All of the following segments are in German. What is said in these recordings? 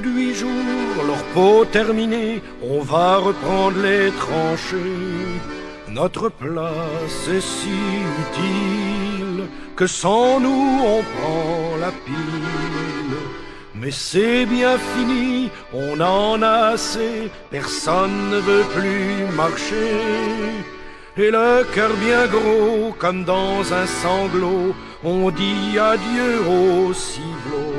bout de 8 jours, leur peau terminée, on va reprendre les tranchées. Notre place est si utile que sans nous on prend la pile. Mais c'est bien fini, on en a assez, personne ne veut plus marcher. Et le cœur bien gros, comme dans un sanglot, on dit adieu au ciblot.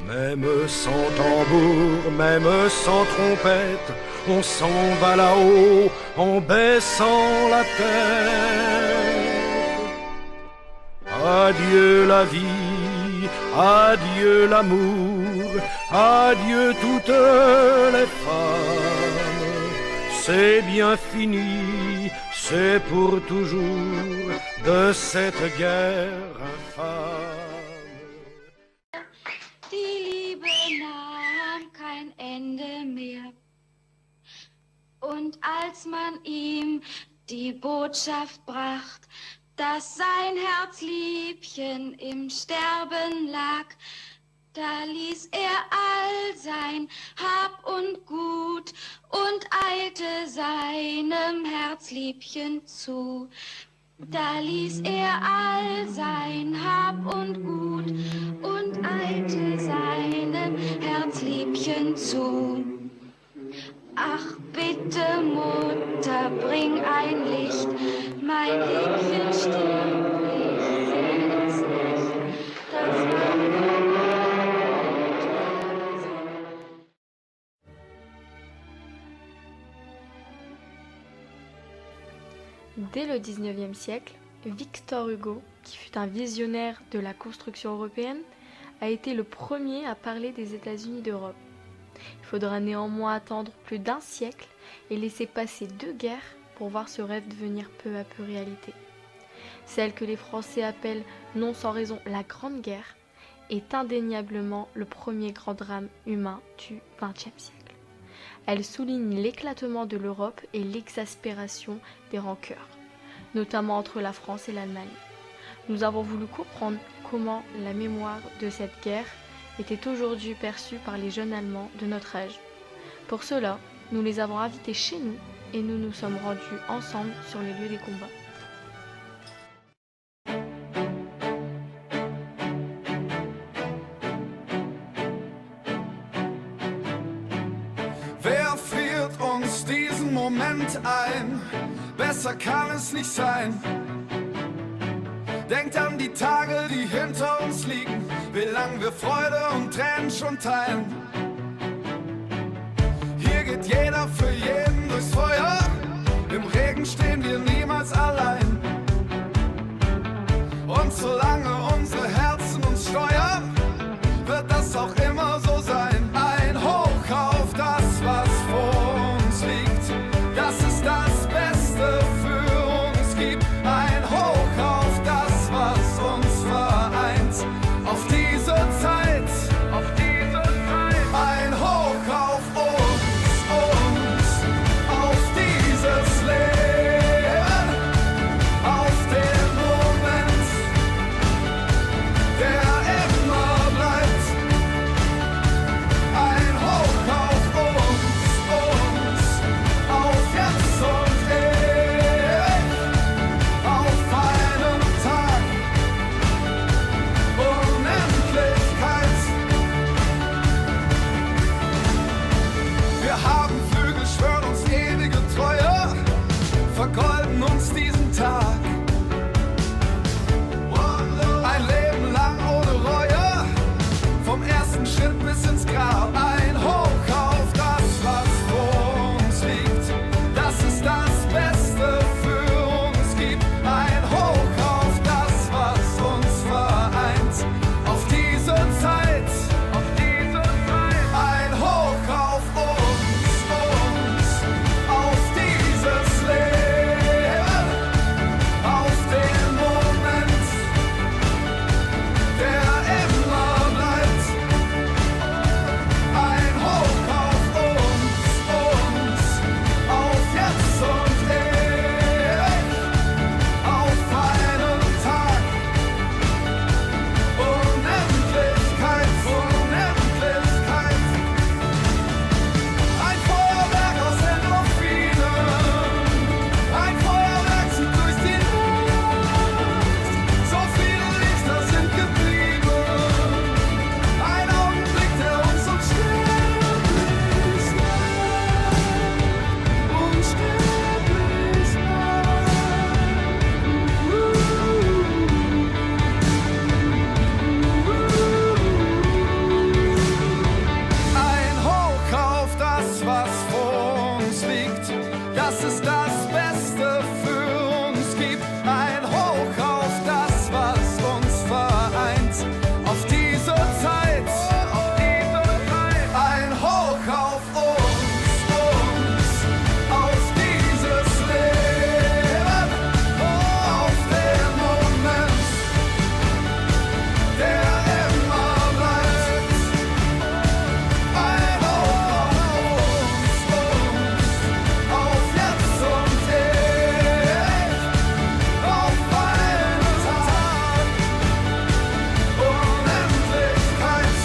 Même sans tambour, même sans trompette, on s'en va là-haut en baissant la tête. Adieu la vie, adieu l'amour, adieu toutes les femmes. C'est bien fini, c'est pour toujours de cette guerre infâme. Die Liebe nahm kein Ende mehr. Und als man ihm die Botschaft bracht, dass sein Herzliebchen im Sterben lag, da ließ er all sein Hab und Gut und eilte seinem Herzliebchen zu. Da ließ er all sein Hab und Gut und eilte seinem Herzliebchen zu. Ach bitte, Mutter, bring ein Licht, mein Liebchen stirbt, ich seh es nicht, das war Dès le XIXe siècle, Victor Hugo, qui fut un visionnaire de la construction européenne, a été le premier à parler des États-Unis d'Europe. Il faudra néanmoins attendre plus d'1 siècle et laisser passer 2 guerres pour voir ce rêve devenir peu à peu réalité. Celle que les Français appellent non sans raison la Grande Guerre est indéniablement le premier grand drame humain du XXe siècle. Elle souligne l'éclatement de l'Europe et l'exaspération des rancœurs, notamment entre la France et l'Allemagne. Nous avons voulu comprendre comment la mémoire de cette guerre était aujourd'hui perçue par les jeunes Allemands de notre âge. Pour cela, nous les avons invités chez nous et nous nous sommes rendus ensemble sur les lieux des combats. Wer friert uns diesen Moment ein? Besser kann es nicht sein. Denkt an die Tage, die hinter uns liegen, wie lang wir Freude und Tränen schon teilen. Hier geht jeder für jeden durchs Feuer, im Regen stehen wir niemals allein. Und solange unsere Herzen uns steuern, wird das auch immer so sein. Ein Hoch auf das, was vor uns liegt, das ist das Beste für uns gibt. Ein Hoch auf das, was uns vereint, auf diese Zeit, ein Hoch auf uns. liegt, dass es das Beste für uns gibt. Ein Hoch auf das, was uns vereint, auf diese Zeit, ein Hoch auf uns, auf dieses Leben, auf den Moment, der immer bleibt. Ein Hoch auf uns, auf jetzt und ewig, auf einen Tag, Unendlichkeit.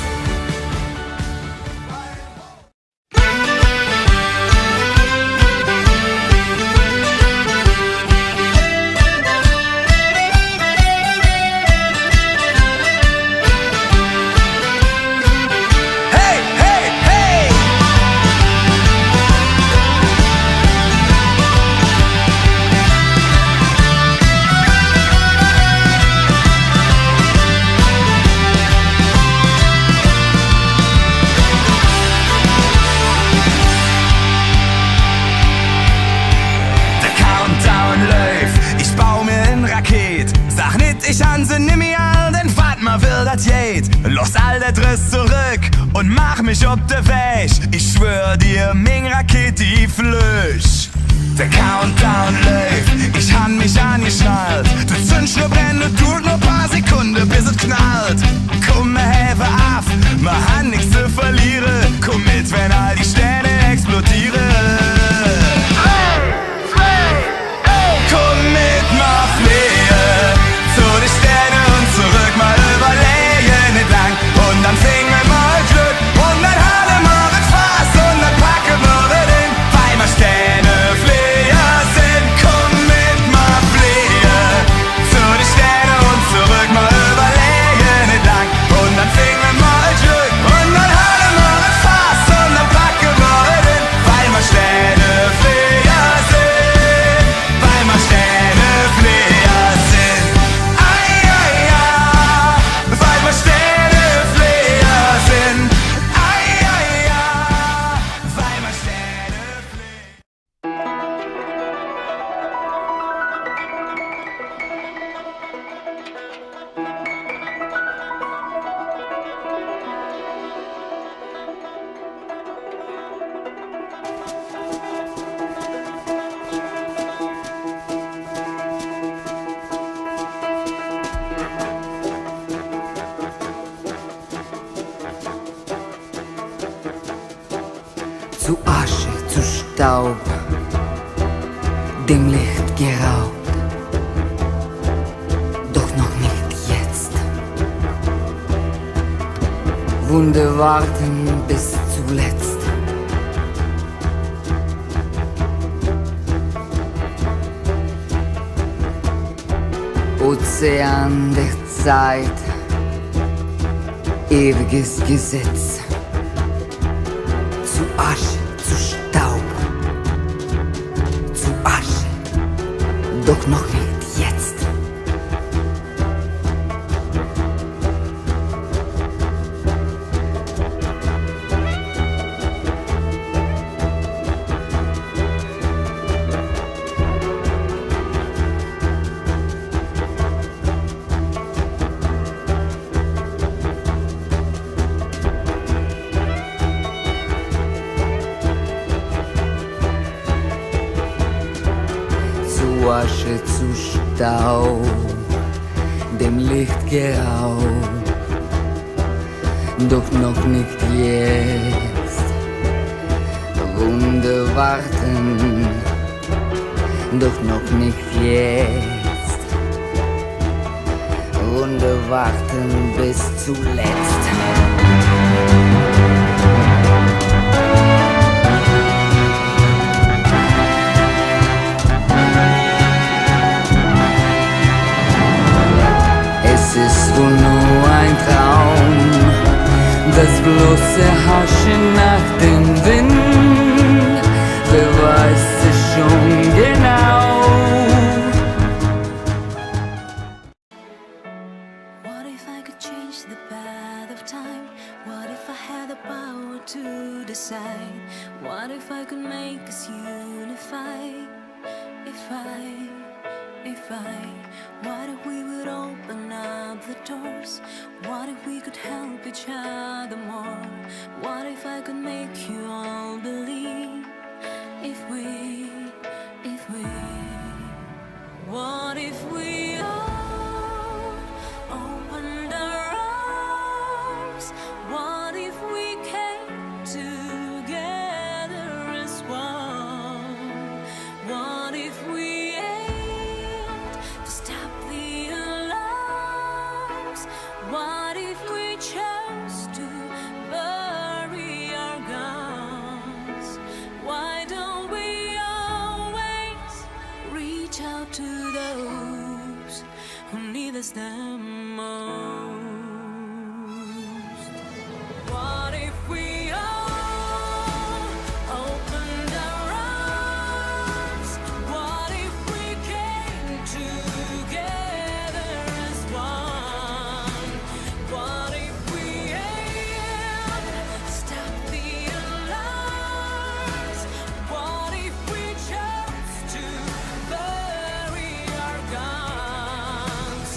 Hey, hey, hey! Der Countdown läuft, ich bau mir ein Raket. Sag nicht, ich hanse nimm mir all, denn wart mal will das geht. Los all der Driss zurück und mach mich ob der Weg. Ich schwör dir, Ming Raket, die flüch. Der Countdown läuft, ich han mich angeschnallt. Die Zündschnur brennt und tut nur paar Sekunden, bis es knallt. Komm, wir helfen ab, wir han nichts zu verlieren. Komm mit, wenn all die Sterne explodieren. Komm mit, mal fliehen zu den Sternen und zurück, mal überlegen nicht lang. Und dann singen wir mal Glück und dann haben wir das Fass und dann packen wir es hin, weil wir Sterneflieger sind. Komm mit, mal fliehen zu den Sternen und zurück, mal überlegen nicht lang. Und dann singen wir mal Glück und dann haben wir das Fass und dann packen wir es hin, weil wir Sterneflieger sind. Weil wir Sterneflieger sind. Ai, ai, ai. Weil wir Sterneflieger sind. Ai, ai, ai. Weil wir Sterneflieger. Zu Asche, zu Staub, dem Licht geraubt, doch noch nicht jetzt. Wunde warten bis zuletzt. Ozean der Zeit, ewiges Gesetz. Zu Asche, zu Staub, zu Asche, doch noch nicht jetzt. Zu Asche, zu Staub, dem Licht geraubt, doch noch nicht jetzt. Wunde warten, doch noch nicht jetzt. Wunde warten bis zuletzt. Es ist wohl nur ein Traum, das bloße Haschen nach dem Wind, wer weiß es schon genau. What if I could change the path of time? What if I had the power to decide? What if I could make us you What if we would open up the doors? What if we could help each other more? What if I could make you all believe? If we What if we all opened our arms? What if we came together as one? What if we aimed to stop the alarms? What if we chose to bury our guns? Why don't we always reach out to those who need us the most? What if we all opened our arms? What if we came together as one? What if we aimed to stop the alarms? What if we chose to bury our guns?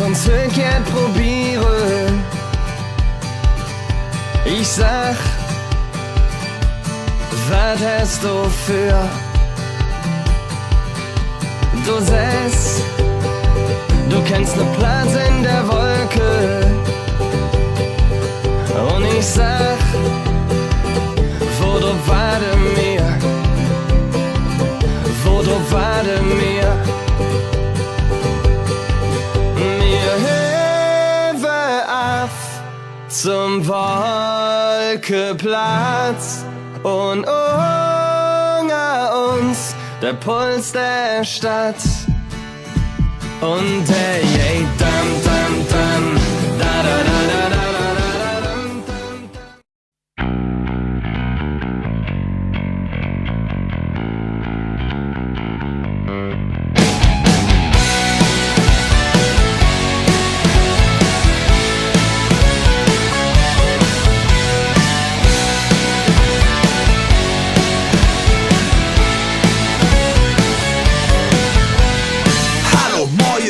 ons verkeerd proberen. Ich sag, was hast du für? Du sagst, du kennst ne Platz in der Wolke. Und ich sag, wo du warte mir, wo du warte mir. Mir Hilfe ab zum Wolkeplatz und unter uns der Puls der Stadt. Und hey, hey, dam, dam, dam, da, da, da, da, da, da, dam, dam, dam.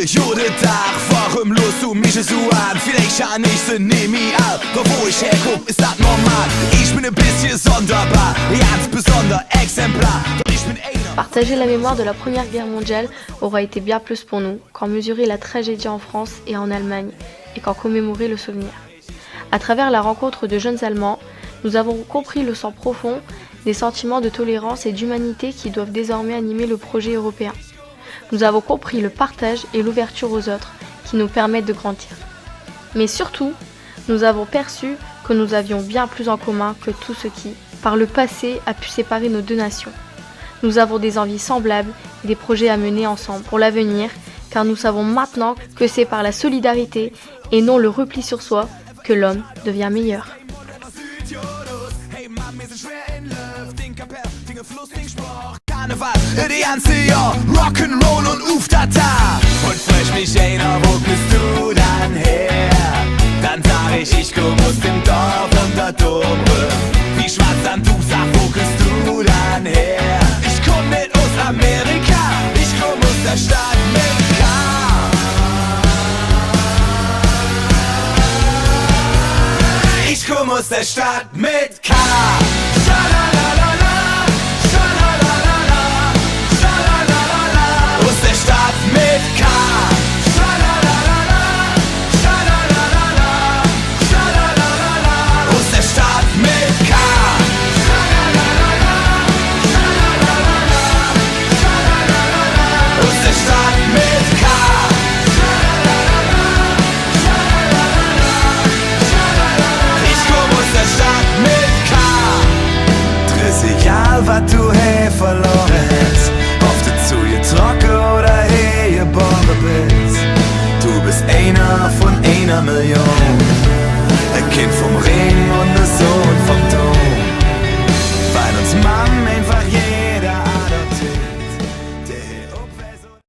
Jode Tag, warum los du mich so an? Vielleicht ja nicht so nehm ich an. Doch wo ich herkomm, ist das normal. Ich bin ein bisschen sonderbar, ganz besonder Exemplar. Doch ich bin einer. Partager la mémoire de la Première Guerre mondiale aura été bien plus pour nous qu'en mesurer la tragédie en France et en Allemagne et qu'en commémorer le souvenir. À travers la rencontre de jeunes Allemands, nous avons compris le sens profond des sentiments de tolérance et d'humanité qui doivent désormais animer le projet européen. Nous avons compris le partage et l'ouverture aux autres qui nous permettent de grandir. Mais surtout, nous avons perçu que nous avions bien plus en commun que tout ce qui, par le passé, a pu séparer nos deux nations. Nous avons des envies semblables et des projets à mener ensemble pour l'avenir, car nous savons maintenant que c'est par la solidarité et non le repli sur soi que l'homme devient meilleur. Karneval, die ganze Jahr Rock'n'Roll und Uftata. Und frech mich einer, wo bist du dann her? Dann sag ich komm aus dem Dorf und der Dome. Wie schwarz dann du sag, wo bist du dann her? Ich komm nicht aus Amerika, ich komm aus der Stadt mit K. Ich komm aus der Stadt mit K.